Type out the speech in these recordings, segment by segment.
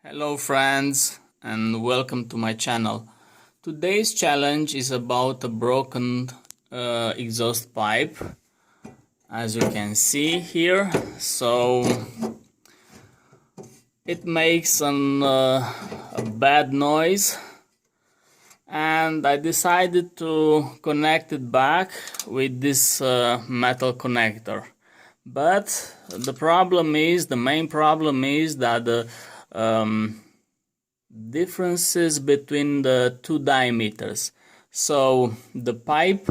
Hello friends and welcome to my channel. Today's challenge is about a broken exhaust pipe, as you can see here. So it makes a bad noise, and I decided to connect it back with this metal connector. But the main problem is that the differences between the two diameters. So the pipe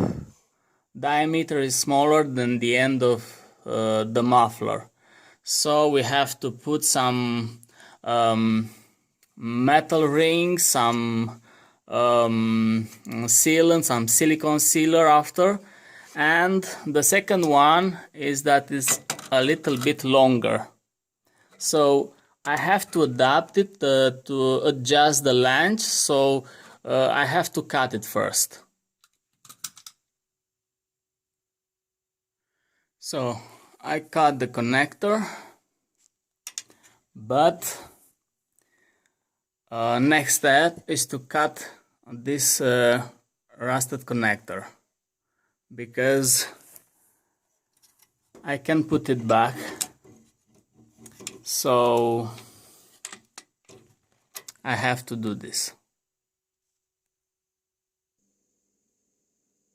diameter is smaller than the end of the muffler. So we have to put some metal rings, some sealant, some silicone sealer after. And the second one is that it's a little bit longer. So I have to adapt it to adjust the length, so I have to cut it first. So I cut the connector, but next step is to cut this rusted connector, because I can put it back. So I have to do this.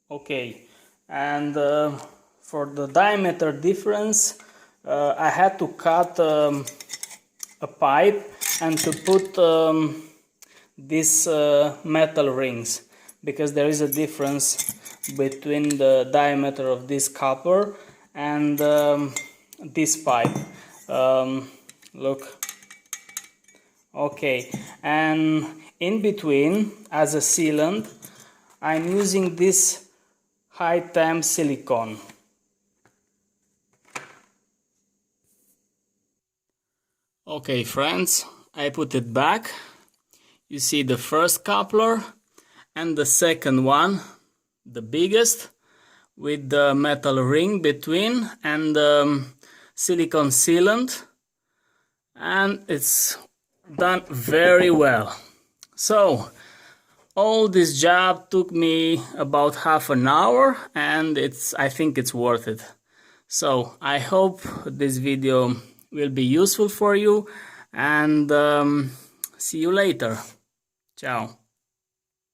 Okay, and for the diameter difference, I had to cut a pipe and to put these metal rings, because there is a difference between the diameter of this copper and this pipe. Look. Okay, and in between, as a sealant, I'm using this high temp silicone. Okay friends, I put it back. You see the first coupler and the second one, the biggest, with the metal ring between and the silicone sealant, and it's done very well. So all this job took me about half an hour, and I think it's worth it. So I hope this video will be useful for you, and see you later. Ciao.